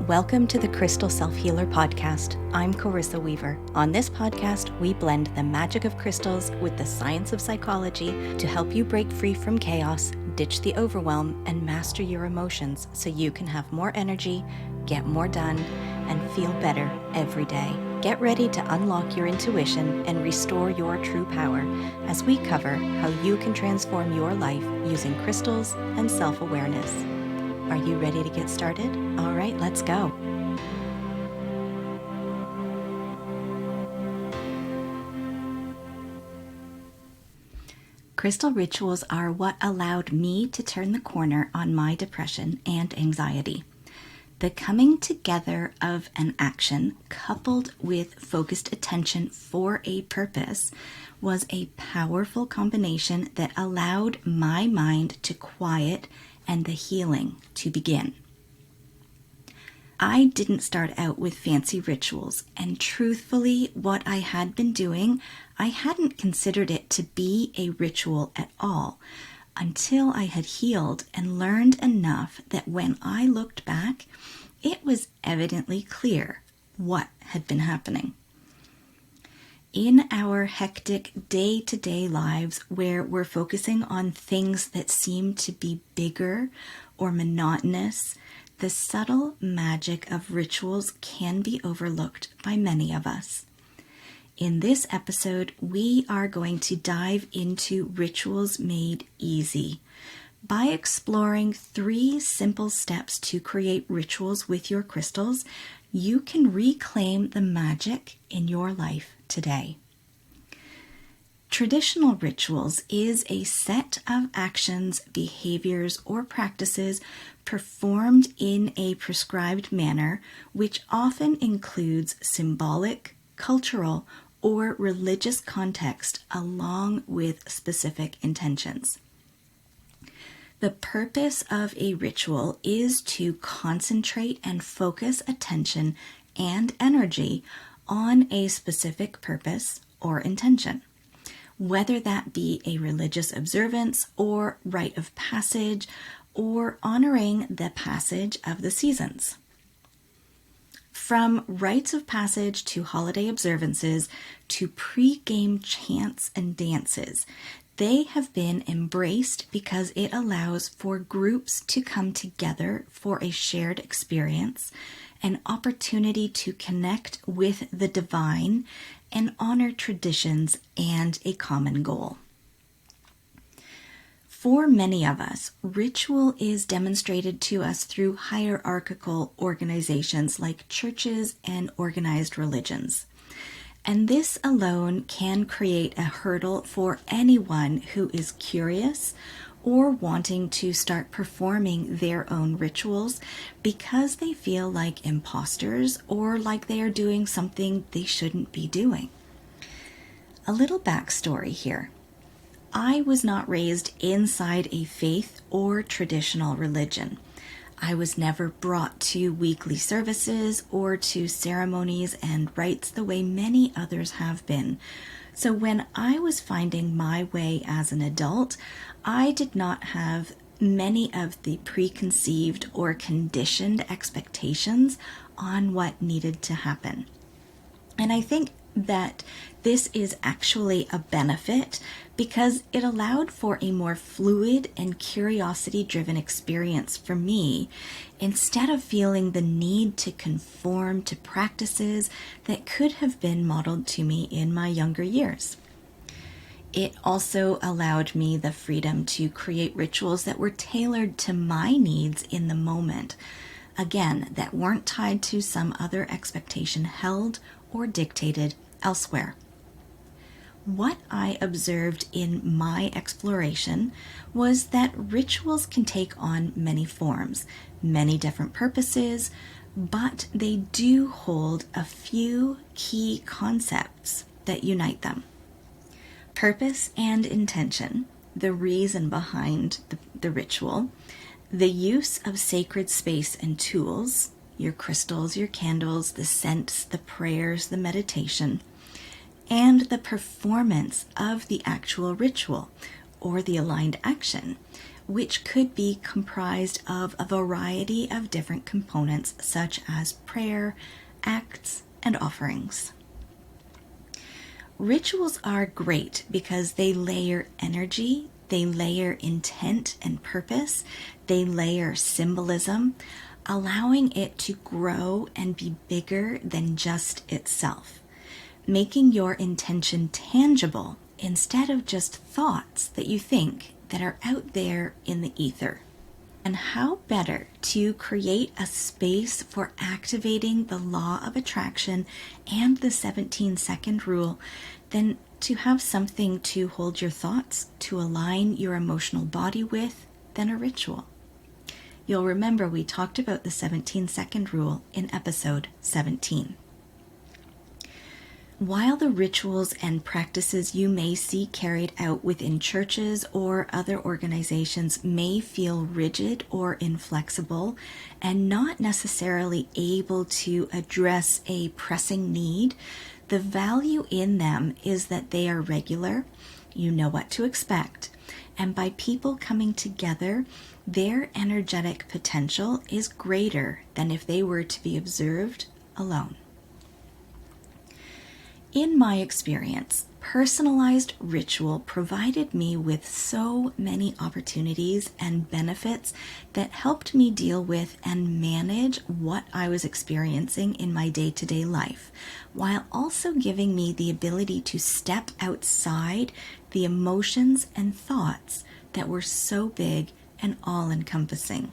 Welcome to the Crystal Self-Healer Podcast. I'm Corissa Weaver. On this podcast, we blend the magic of crystals with the science of psychology to help you break free from chaos, ditch the overwhelm, and master your emotions so you can have more energy, get more done, and feel better every day. Get ready to unlock your intuition and restore your true power as we cover how you can transform your life using crystals and self-awareness. Are you ready to get started? All right, let's go. Crystal rituals are what allowed me to turn the corner on my depression and anxiety. The coming together of an action coupled with focused attention for a purpose was a powerful combination that allowed my mind to quiet and the healing to begin. I didn't start out with fancy rituals, and truthfully, what I had been doing, I hadn't considered it to be a ritual at all until I had healed and learned enough that when I looked back, it was evidently clear what had been happening. In our hectic day-to-day lives where we're focusing on things that seem to be bigger or monotonous, the subtle magic of rituals can be overlooked by many of us. In this episode, we are going to dive into Rituals Made Easy by exploring 3 simple steps to create rituals with your crystals. You can reclaim the magic in your life today. Traditional rituals is a set of actions, behaviors, or practices performed in a prescribed manner, which often includes symbolic, cultural, or religious context along with specific intentions. The purpose of a ritual is to concentrate and focus attention and energy on a specific purpose or intention, whether that be a religious observance or rite of passage or honoring the passage of the seasons. From rites of passage to holiday observances to pre-game chants and dances, they have been embraced because it allows for groups to come together for a shared experience, an opportunity to connect with the divine, and honor traditions and a common goal. For many of us, ritual is demonstrated to us through hierarchical organizations like churches and organized religions. And this alone can create a hurdle for anyone who is curious or wanting to start performing their own rituals because they feel like imposters or like they are doing something they shouldn't be doing. A little backstory here. I was not raised inside a faith or traditional religion. I was never brought to weekly services or to ceremonies and rites the way many others have been. So when I was finding my way as an adult, I did not have many of the preconceived or conditioned expectations on what needed to happen. And I think that this is actually a benefit because it allowed for a more fluid and curiosity-driven experience for me instead of feeling the need to conform to practices that could have been modeled to me in my younger years. It also allowed me the freedom to create rituals that were tailored to my needs in the moment, again, that weren't tied to some other expectation held or dictated elsewhere. What I observed in my exploration was that rituals can take on many forms, many different purposes, but they do hold a few key concepts that unite them. Purpose and intention, the reason behind the ritual, the use of sacred space and tools, your crystals, your candles, the scents, the prayers, the meditation, and the performance of the actual ritual or the aligned action, which could be comprised of a variety of different components such as prayer, acts, and offerings. Rituals are great because they layer energy, they layer intent and purpose, they layer symbolism, allowing it to grow and be bigger than just itself, making your intention tangible instead of just thoughts that you think that are out there in the ether. And how better to create a space for activating the law of attraction and the 17-second rule than to have something to hold your thoughts, to align your emotional body with, than a ritual. You'll remember we talked about the 17-second rule in episode 17. While the rituals and practices you may see carried out within churches or other organizations may feel rigid or inflexible and not necessarily able to address a pressing need, the value in them is that they are regular, you know what to expect, and by people coming together, their energetic potential is greater than if they were to be observed alone. In my experience, personalized ritual provided me with so many opportunities and benefits that helped me deal with and manage what I was experiencing in my day-to-day life, while also giving me the ability to step outside the emotions and thoughts that were so big and all-encompassing.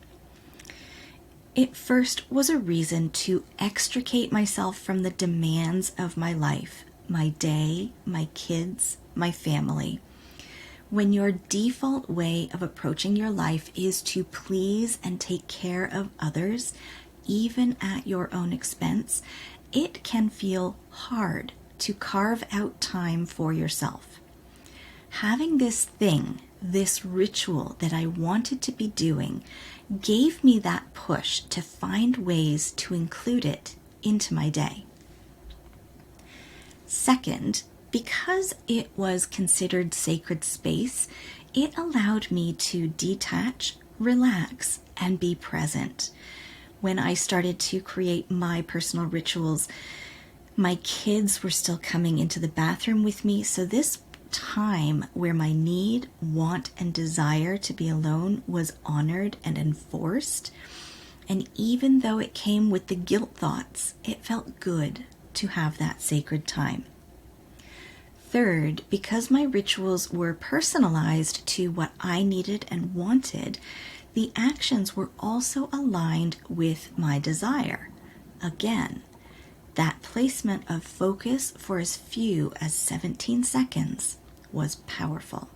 It first was a reason to extricate myself from the demands of my life, my day, my kids, my family. When your default way of approaching your life is to please and take care of others, even at your own expense, it can feel hard to carve out time for yourself. Having this thing, this ritual that I wanted to be doing, gave me that push to find ways to include it into my day. Second, because it was considered sacred space, it allowed me to detach, relax, and be present. When I started to create my personal rituals, my kids were still coming into the bathroom with me, so this time where my need, want, and desire to be alone was honored and enforced. And even though it came with the guilt thoughts, it felt good to have that sacred time. Third, because my rituals were personalized to what I needed and wanted, the actions were also aligned with my desire. Again, that placement of focus for as few as 17 seconds was powerful.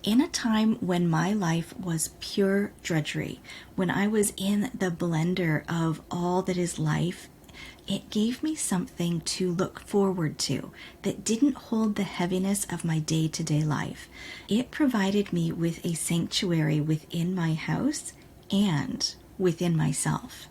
In a time when my life was pure drudgery, when I was in the blender of all that is life, it gave me something to look forward to that didn't hold the heaviness of my day-to-day life. It provided me with a sanctuary within my house and within myself.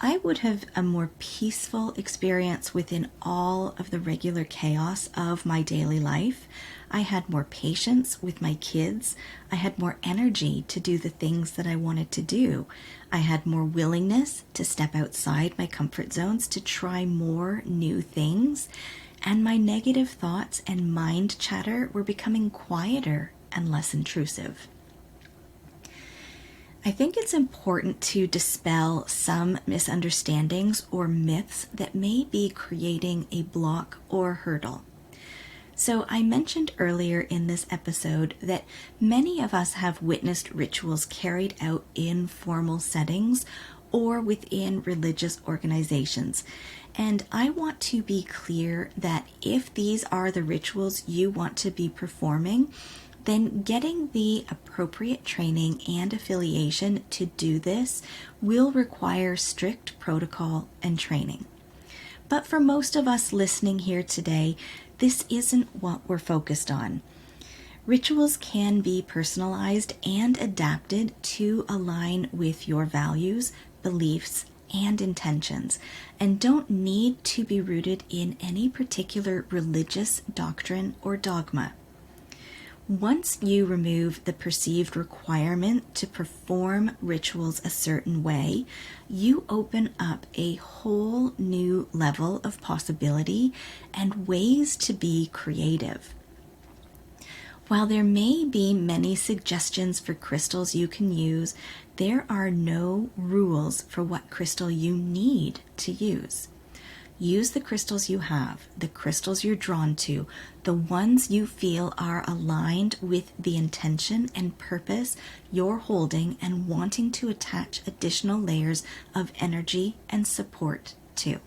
I would have a more peaceful experience within all of the regular chaos of my daily life. I had more patience with my kids. I had more energy to do the things that I wanted to do. I had more willingness to step outside my comfort zones to try more new things. And my negative thoughts and mind chatter were becoming quieter and less intrusive. I think it's important to dispel some misunderstandings or myths that may be creating a block or hurdle. So I mentioned earlier in this episode that many of us have witnessed rituals carried out in formal settings or within religious organizations. And I want to be clear that if these are the rituals you want to be performing, then getting the appropriate training and affiliation to do this will require strict protocol and training. But for most of us listening here today, this isn't what we're focused on. Rituals can be personalized and adapted to align with your values, beliefs, and intentions, and don't need to be rooted in any particular religious doctrine or dogma. Once you remove the perceived requirement to perform rituals a certain way, you open up a whole new level of possibility and ways to be creative. While there may be many suggestions for crystals you can use, there are no rules for what crystal you need to use. Use the crystals you have, the crystals you're drawn to, the ones you feel are aligned with the intention and purpose you're holding and wanting to attach additional layers of energy and support to.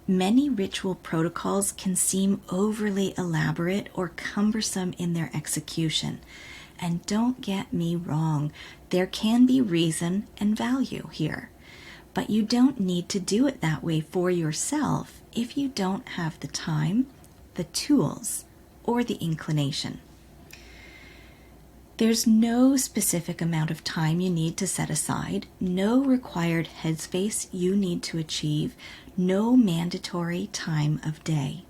Many ritual protocols can seem overly elaborate or cumbersome in their execution. And don't get me wrong, there can be reason and value here. But you don't need to do it that way for yourself if you don't have the time, the tools, or the inclination. There's no specific amount of time you need to set aside, no required headspace you need to achieve, no mandatory time of day.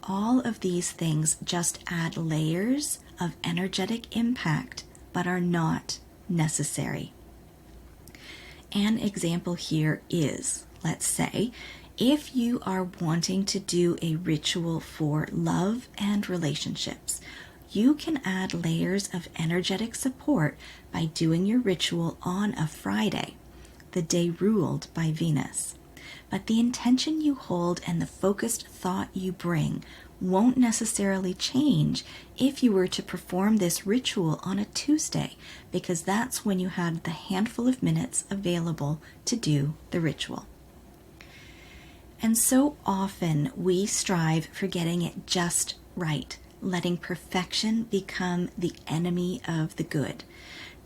All of these things just add layers of energetic impact, but are not necessary. An example here is, let's say, if you are wanting to do a ritual for love and relationships, you can add layers of energetic support by doing your ritual on a Friday, the day ruled by Venus. But the intention you hold and the focused thought you bring won't necessarily change if you were to perform this ritual on a Tuesday, because that's when you had the handful of minutes available to do the ritual. And so often we strive for getting it just right, letting perfection become the enemy of the good.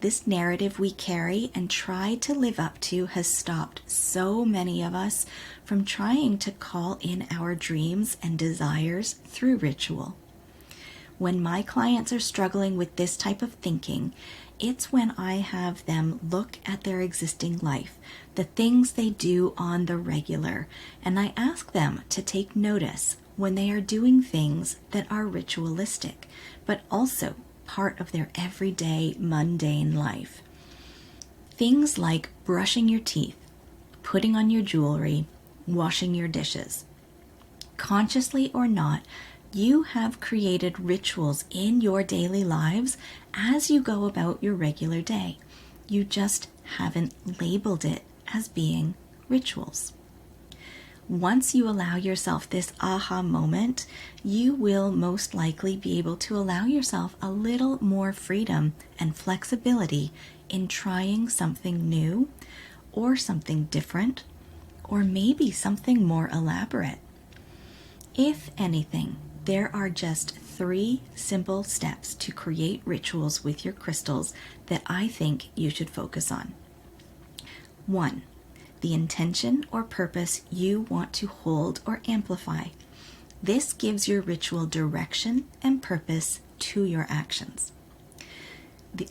This narrative we carry and try to live up to has stopped so many of us from trying to call in our dreams and desires through ritual. When my clients are struggling with this type of thinking, it's when I have them look at their existing life, the things they do on the regular, and I ask them to take notice when they are doing things that are ritualistic, but also part of their everyday mundane life. Things like brushing your teeth, putting on your jewelry, washing your dishes. Consciously or not, you have created rituals in your daily lives as you go about your regular day. You just haven't labeled it as being rituals. Once you allow yourself this aha moment, you will most likely be able to allow yourself a little more freedom and flexibility in trying something new or something different, or maybe something more elaborate. If anything, there are just 3 simple steps to create rituals with your crystals that I think you should focus on. 1. The intention or purpose you want to hold or amplify. This gives your ritual direction and purpose to your actions.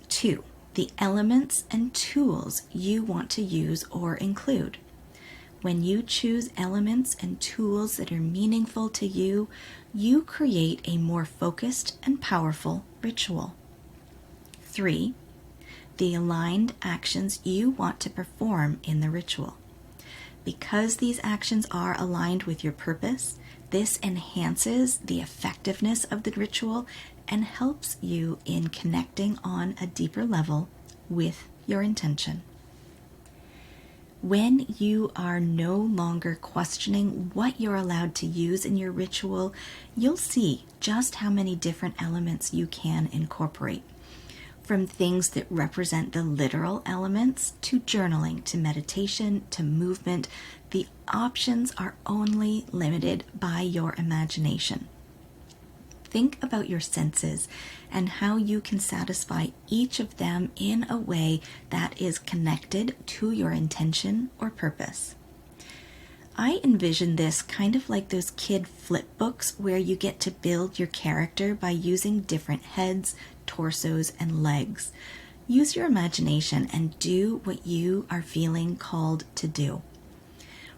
2. The elements and tools you want to use or include. When you choose elements and tools that are meaningful to you, you create a more focused and powerful ritual. 3. The aligned actions you want to perform in the ritual. Because these actions are aligned with your purpose, this enhances the effectiveness of the ritual and helps you in connecting on a deeper level with your intention. When you are no longer questioning what you're allowed to use in your ritual, you'll see just how many different elements you can incorporate. From things that represent the literal elements, to journaling, to meditation, to movement, the options are only limited by your imagination. Think about your senses and how you can satisfy each of them in a way that is connected to your intention or purpose. I envision this kind of like those kid flip books where you get to build your character by using different heads, torsos, and legs. Use your imagination and do what you are feeling called to do.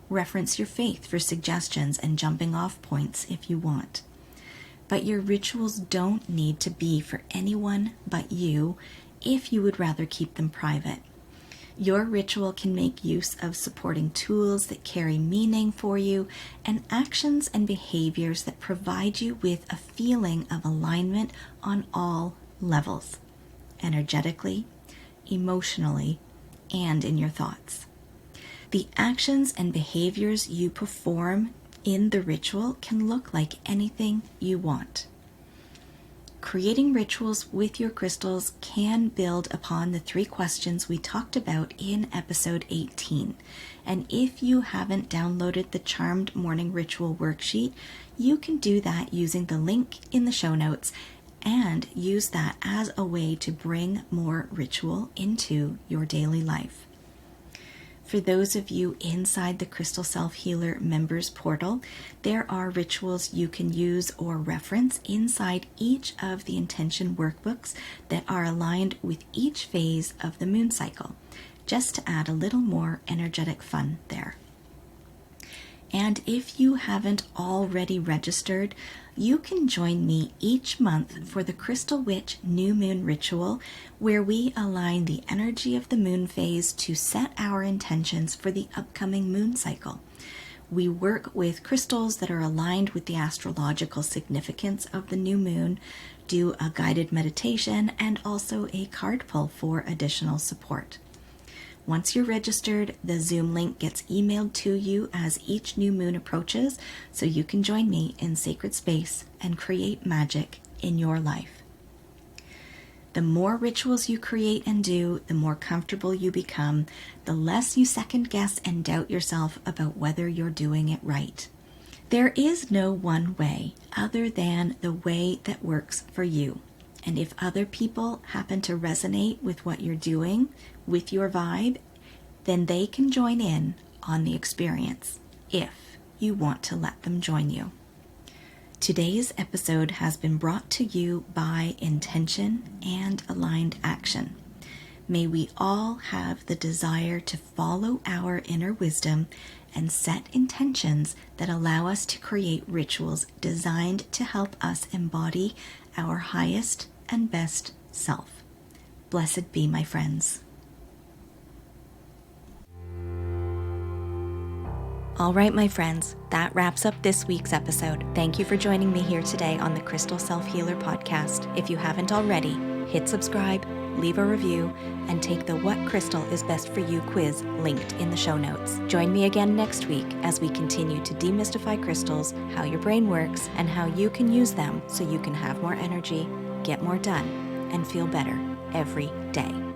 Reference your faith for suggestions and jumping off points if you want. but your rituals don't need to be for anyone but you if you would rather keep them private. Your ritual can make use of supporting tools that carry meaning for you and actions and behaviors that provide you with a feeling of alignment on all levels, energetically, emotionally, and in your thoughts. The actions and behaviors you perform in the ritual can look like anything you want. Creating rituals with your crystals can build upon the 3 questions we talked about in episode 18. And if you haven't downloaded the Charmed Morning Ritual worksheet, you can do that using the link in the show notes and use that as a way to bring more ritual into your daily life. For those of you inside the Crystal Self Healer members portal, there are rituals you can use or reference inside each of the intention workbooks that are aligned with each phase of the moon cycle, just to add a little more energetic fun there. And if you haven't already registered, you can join me each month for the Crystal Witch New Moon Ritual, where we align the energy of the moon phase to set our intentions for the upcoming moon cycle. We work with crystals that are aligned with the astrological significance of the new moon, do a guided meditation, and also a card pull for additional support. Once you're registered, the Zoom link gets emailed to you as each new moon approaches, so you can join me in sacred space and create magic in your life. The more rituals you create and do, the more comfortable you become, the less you second guess and doubt yourself about whether you're doing it right. There is no one way other than the way that works for you. And if other people happen to resonate with what you're doing, with your vibe, then they can join in on the experience if you want to let them join you. Today's episode has been brought to you by intention and aligned action. May we all have the desire to follow our inner wisdom and set intentions that allow us to create rituals designed to help us embody our highest and best self. Blessed be, my friends. All right, my friends, that wraps up this week's episode. Thank you for joining me here today on the Crystal Self Healer podcast. If you haven't already, hit subscribe, leave a review, and take the What Crystal is Best for You quiz linked in the show notes. Join me again next week as we continue to demystify crystals, how your brain works, and how you can use them so you can have more energy, get more done, and feel better every day.